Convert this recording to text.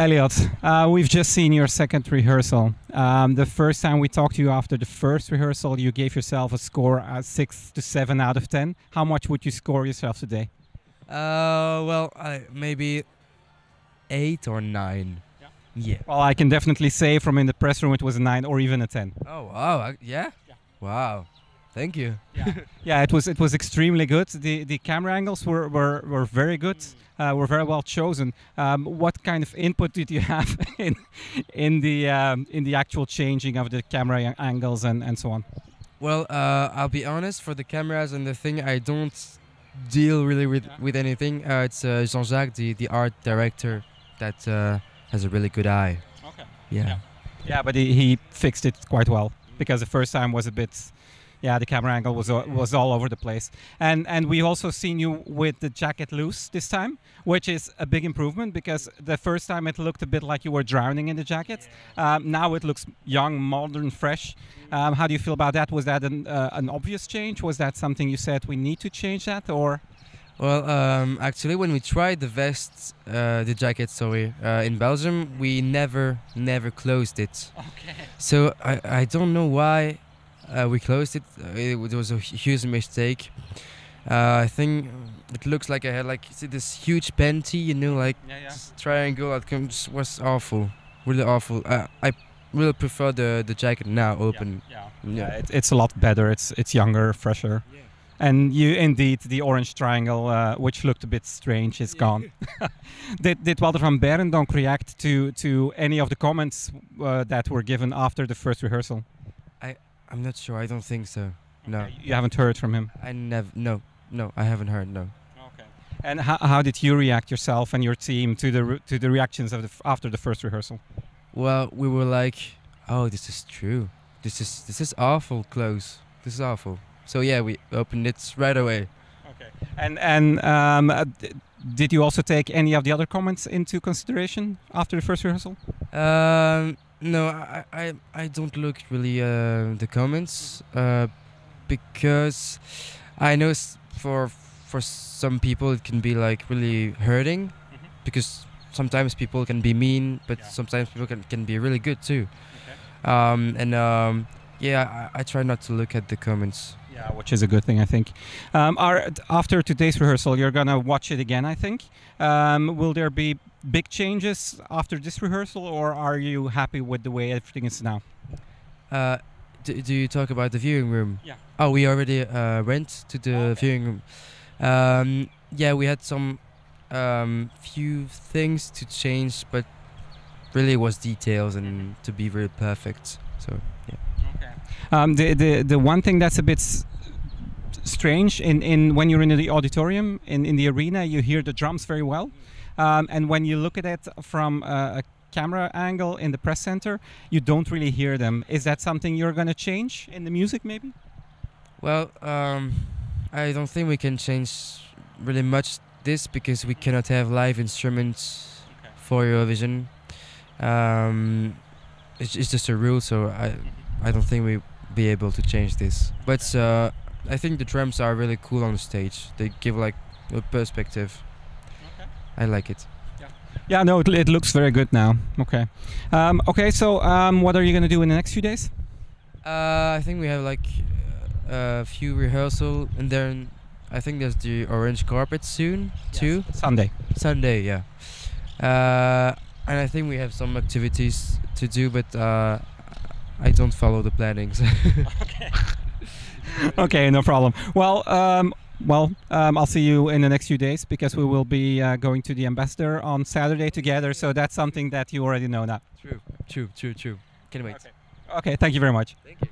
Eliot, we've just seen your second rehearsal. The first time we talked to you after the first rehearsal, you gave yourself a score 6 to 7 out of 10. How much would you score yourself today? Well, maybe 8 or 9. Yeah. Well, I can definitely say from in the press room it was a 9 or even a 10. Oh wow! Yeah. Wow. Thank you. Yeah, it was extremely good. The camera angles were very good. Were very well chosen. What kind of input did you have in the actual changing of the camera angles and so on? Well, I'll be honest. For the cameras and the thing, I don't deal really with anything. It's Jean-Jacques, the art director, that has a really good eye. Okay. Yeah. Yeah, but he fixed it quite well because the first time was a bit. Yeah, the camera angle was all over the place, and we also seen you with the jacket loose this time, which is a big improvement because the first time it looked a bit like you were drowning in the jacket. Now it looks young, modern, fresh. How do you feel about that? Was that an obvious change? Was that something you said we need to change that, or? Well, actually, when we tried the jacket, sorry, in Belgium, we never closed it. Okay. So I don't know why. We closed it. It was a huge mistake. I think it looks like I had this huge panty, this triangle. It was awful, really awful. I really prefer the jacket now open. Yeah. It's a lot better. It's younger, fresher. Yeah. And you indeed the orange triangle, which looked a bit strange, is gone. Did Walter van Beirendonck react to any of the comments that were given after the first rehearsal? I'm not sure. I don't think so. No. Okay. You haven't heard from him? No, I haven't heard. No. Okay. And how did you react yourself and your team to the reactions after the first rehearsal? Well, we were like, "Oh, this is true. This is awful close. This is awful." So yeah, we opened it right away. Okay. And did you also take any of the other comments into consideration after the first rehearsal? No, I don't look really the comments because I know for some people it can be like really hurting because sometimes people can be mean, but sometimes people can be really good too. Okay. I try not to look at the comments. Yeah, which is a good thing, I think. After today's rehearsal, you're gonna watch it again, I think. Will there be big changes after this rehearsal, or are you happy with the way everything is now? Do you talk about the viewing room? Yeah. Oh, we already went to the viewing room. Yeah, we had some few things to change, but really it was details and to be very perfect. So yeah. Okay. The one thing that's a bit strange in when you're in the auditorium in the arena, you hear the drums very well. And when you look at it from a camera angle in the press center, you don't really hear them. Is that something you're going to change in the music, maybe? Well, I don't think we can change really much this because we cannot have live instruments for Eurovision. It's just a rule, so I don't think we'll be able to change this. But I think the drums are really cool on the stage. They give like a perspective. I like it. Yeah, no, it looks very good now. Okay. Okay, so what are you going to do in the next few days? I think we have like a few rehearsal, and then I think there's the orange carpet soon too. Sunday, yeah. And I think we have some activities to do, but I don't follow the plannings. Okay. Okay, no problem. Well, I'll see you in the next few days because we will be going to the Ambassador on Saturday together. So that's something that you already know now. True. Can't wait. Okay, thank you very much. Thank you.